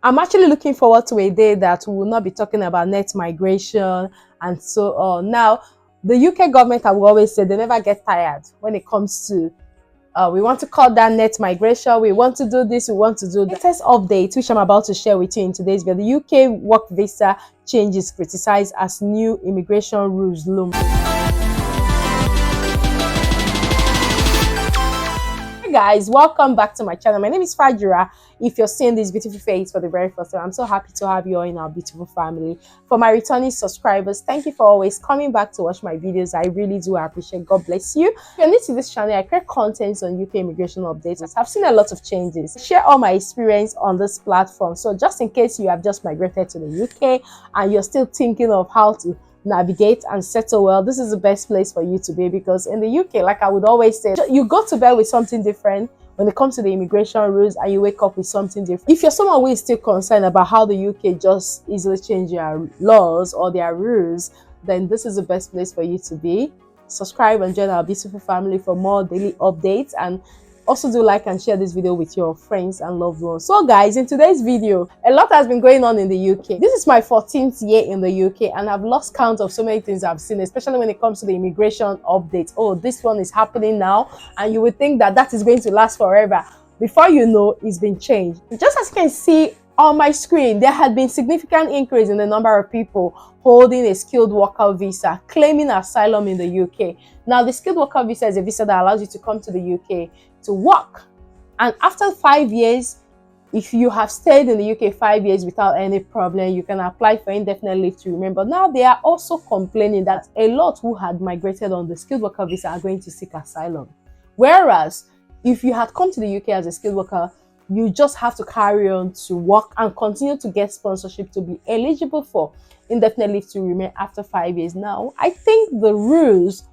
I'm actually looking forward to a day that we will not be talking about net migration and so on. Now, the UK government, I will always say, they never get tired when it comes to we want to cut down net migration, we want to do this, we want to do that. Latest update, which I'm about to share with you in today's video: the UK work visa changes criticized as new immigration rules loom. Hey guys, welcome back to my channel. My name is Fajira. If you're seeing this beautiful face for the very first time, I'm so happy to have you all in our beautiful family. For my returning subscribers, thank you for always coming back to watch my videos. I really do appreciate. God bless you. If you're new to this channel, I create content on UK immigration updates. I've seen a lot of changes. I share all my experience on this platform. So just in case you have just migrated to the UK and you're still thinking of how to navigate and settle well, this is the best place for you to be, because in the UK, like I would always say, you go to bed with something different when it comes to the immigration rules and you wake up with something different. If you're someone who is still concerned about how the UK just easily change their laws or their rules, then this is the best place for you to be. Subscribe and join our beautiful family for more daily updates, and also do like and share this video with your friends and loved ones. So guys, in today's video, a lot has been going on in the UK. This is my 14th year in the UK and I've lost count of so many things I've seen, especially when it comes to the immigration updates. Oh, this one is happening now, and you would think that that is going to last forever. Before you know, it's been changed. Just as you can see on my screen, there had been significant increase in the number of people holding a skilled worker visa claiming asylum in the UK. Now, the skilled worker visa is a visa that allows you to come to the UK to work, and after 5 years, if you have stayed in the UK 5 years without any problem, you can apply for indefinite leave to remain. But now they are also complaining that a lot who had migrated on the skilled worker visa are going to seek asylum, whereas if you had come to the UK as a skilled worker, you just have to carry on to work and continue to get sponsorship to be eligible for indefinite leave to remain after 5 years. Now, I think the rules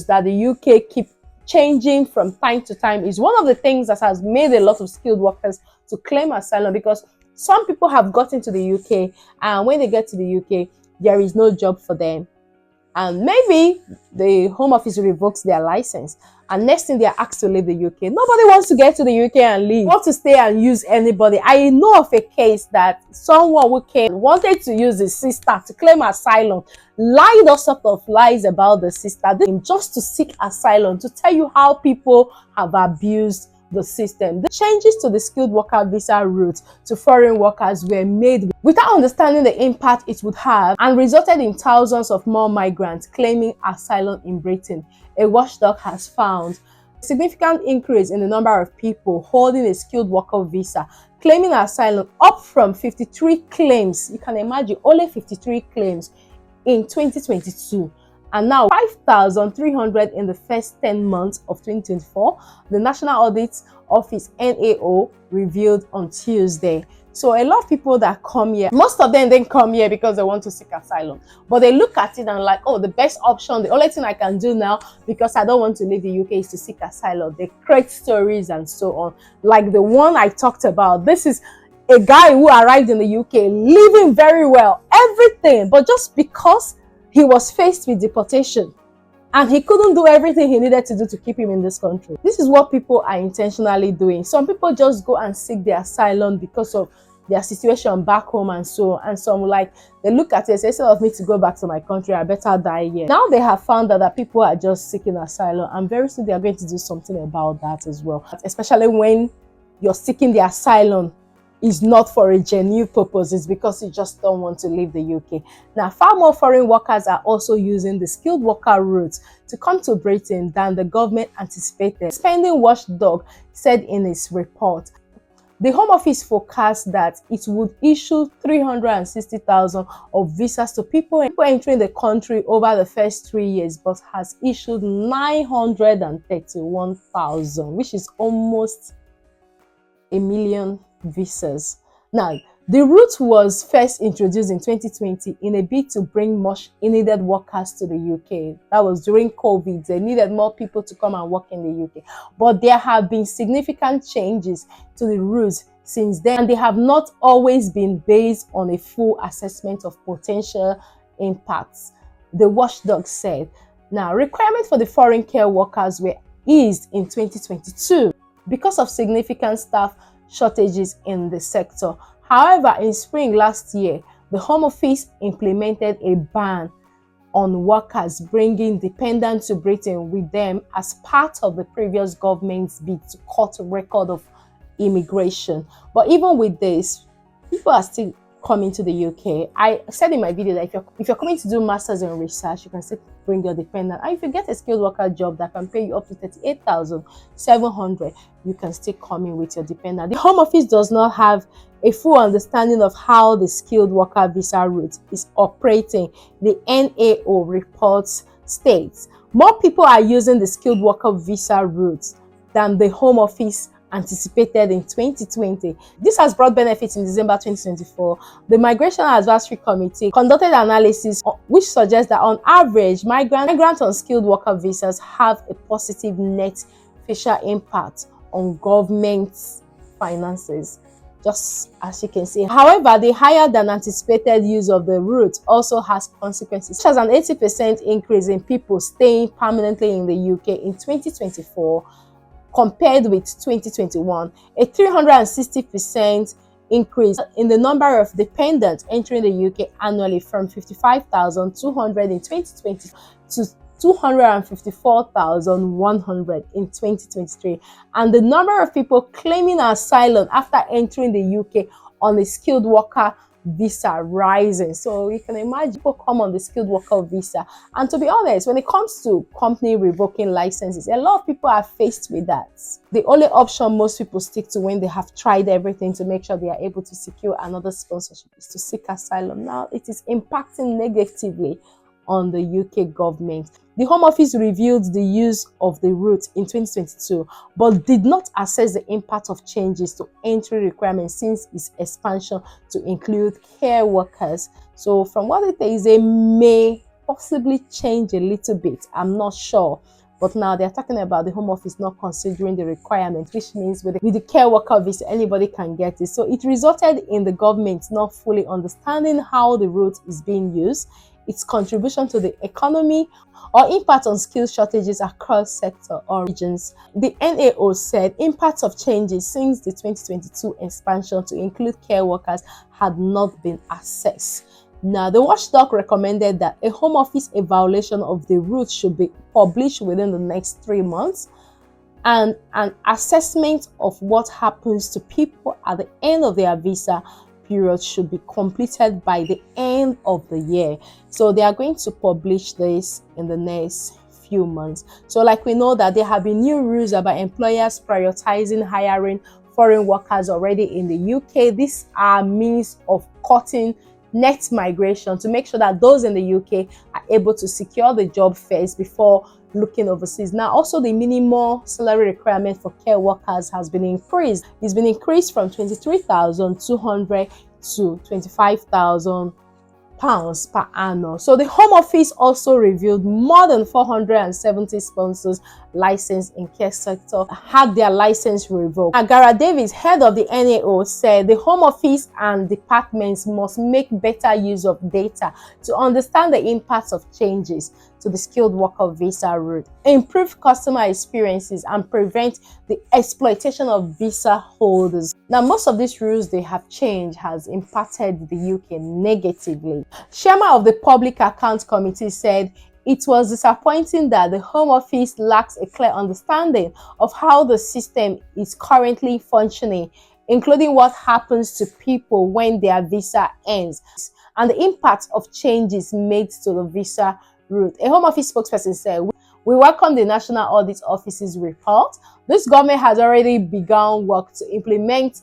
that the UK keep changing from time to time is one of the things that has made a lot of skilled workers to claim asylum, because some people have gotten to the UK and when they get to the UK, there is no job for them. And maybe the Home Office revokes their license, and next thing they are asked to leave the UK. Nobody wants to get to the UK and leave. Want to stay and use anybody. I know of a case that someone who came wanted to use his sister to claim asylum, lied all sorts of lies about the sister just to seek asylum, to tell you how people have abused the system. The changes to the skilled worker visa route to foreign workers were made without understanding the impact it would have, and resulted in thousands of more migrants claiming asylum in Britain. A watchdog has found a significant increase in the number of people holding a skilled worker visa claiming asylum, up from 53 claims. You can imagine, only 53 claims in 2022. And now 5,300 in the first 10 months of 2024, the National Audit Office (NAO) revealed on Tuesday. So a lot of people that come here, most of them didn't come here because they want to seek asylum, but they look at it and like, oh, the best option, the only thing I can do now because I don't want to leave the UK is to seek asylum. They create stories and so on, like the one I talked about. This is a guy who arrived in the UK living very well, everything, but just because he was faced with deportation and he couldn't do everything he needed to do to keep him in this country. This is what people are intentionally doing. Some people just go and seek their asylum because of their situation back home and so on. And some, like, they look at it and say, instead of me to go back to my country, I better die here. Now they have found that people are just seeking asylum, and very soon they are going to do something about that as well. Especially when you're seeking the asylum is not for a genuine purpose, it's because you just don't want to leave the UK. Now, far more foreign workers are also using the skilled worker route to come to Britain than the government anticipated, Spending Watchdog said in its report. The Home Office forecast that it would issue 360,000 of visas to people entering the country over the first 3 years, but has issued 931,000, which is almost a million visas. Now, the route was first introduced in 2020 in a bid to bring much needed workers to the UK. That was during COVID. They needed more people to come and work in the UK. But there have been significant changes to the route since then, and they have not always been based on a full assessment of potential impacts, the watchdog said. Now, requirements for the foreign care workers were eased in 2022 because of significant staff shortages in the sector. However, in spring last year, the Home Office implemented a ban on workers bringing dependents to Britain with them as part of the previous government's bid to cut record of immigration. But even with this, people are still coming to the UK. I said in my video that if you're coming to do masters in research, you can still bring your dependent. And if you get a skilled worker job that can pay you up to 38,700, you can still come in with your dependent. The Home Office does not have a full understanding of how the skilled worker visa route is operating. The NAO reports states more people are using the skilled worker visa route than the Home Office anticipated in 2020. This has brought benefits in December 2024. The Migration Advisory Committee conducted analysis which suggests that on average, migrant on skilled worker visas have a positive net fiscal impact on government finances, just as you can see. However, the higher than anticipated use of the route also has consequences, such as an 80% increase in people staying permanently in the UK in 2024 compared with 2021, a 360% increase in the number of dependents entering the UK annually from 55,200 in 2020 to 254,100 in 2023, and the number of people claiming asylum after entering the UK on a skilled worker visa rising. So you can imagine people come on the skilled worker visa, and to be honest, when it comes to company revoking licenses, a lot of people are faced with that. The only option most people stick to when they have tried everything to make sure they are able to secure another sponsorship is to seek asylum. Now it is impacting negatively on the UK government. The Home Office reviewed the use of the route in 2022, but did not assess the impact of changes to entry requirements since its expansion to include care workers. So from what it is, they may possibly change a little bit. I'm not sure. But now they're talking about the Home Office not considering the requirement, which means with the care worker visa, anybody can get it. So it resulted in the government not fully understanding how the route is being used, its contribution to the economy, or impact on skills shortages across sector or regions. The NAO said impacts of changes since the 2022 expansion to include care workers had not been assessed. Now, the watchdog recommended that a Home Office evaluation of the route should be published within the next 3 months, and an assessment of what happens to people at the end of their visa period should be completed by the end of the year. So they are going to publish this in the next few months. So like we know that there have been new rules about employers prioritizing hiring foreign workers already in the UK. These are means of cutting net migration to make sure that those in the UK are able to secure the job first before looking overseas. Now, also the minimum salary requirement for care workers has been increased. It's been increased from 23,200 to 25,000 pounds per annum. So the Home Office also revealed more than 470 sponsors licensed in care sector had their license revoked. Agara Davis, head of the NAO, said the Home Office and departments must make better use of data to understand the impacts of changes to the skilled worker visa route, improve customer experiences, and prevent the exploitation of visa holders. Now, most of these rules they have changed has impacted the UK negatively. Chairman of the Public Accounts Committee said it was disappointing that the Home Office lacks a clear understanding of how the system is currently functioning, including what happens to people when their visa ends, and the impact of changes made to the visa route. A Home Office spokesperson said, "We welcome the National Audit Office's report. This government has already begun work to implement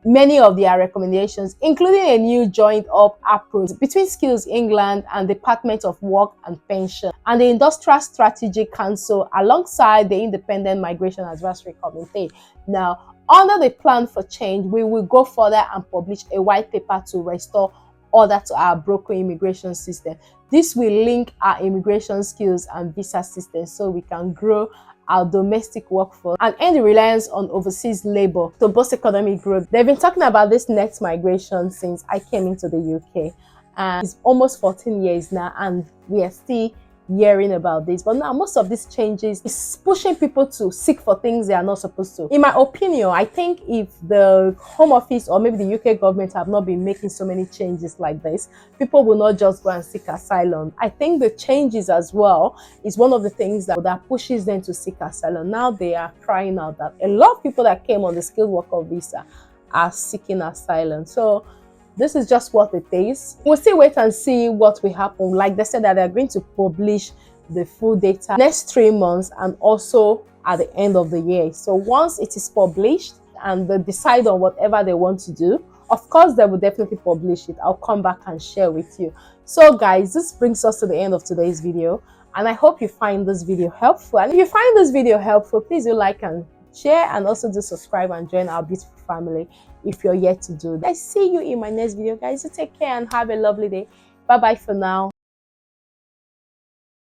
many of their recommendations, including a new joined-up approach between Skills England and Department of Work and Pension and the Industrial Strategic Council alongside the Independent Migration Advisory Committee." Now, under the plan for change, we will go further and publish a white paper to restore order to our broken immigration system. This will link our immigration skills and visa systems so we can grow our domestic workforce and end the reliance on overseas labor to boost economic growth. They've been talking about this net migration since I came into the UK, and it's almost 14 years now, and we are still hearing about this. But now most of these changes is pushing people to seek for things they are not supposed to. In my opinion, I think if the Home Office or maybe the UK government have not been making so many changes like this, people will not just go and seek asylum. I think the changes as well is one of the things that pushes them to seek asylum. Now they are crying out that a lot of people that came on the skilled worker visa are seeking asylum. So this is just what it is. We'll still wait and see what will happen. Like they said that they're going to publish the full data next 3 months and also at the end of the year. So once it is published and they decide on whatever they want to do, of course they will definitely publish it. I'll come back and share with you. So guys, this brings us to the end of today's video, and I hope you find this video helpful. And if you find this video helpful, please do like and share, and also do subscribe and join our beautiful family if you're yet to do that. I see you in my next video, guys. So take care and have a lovely day. Bye bye for now.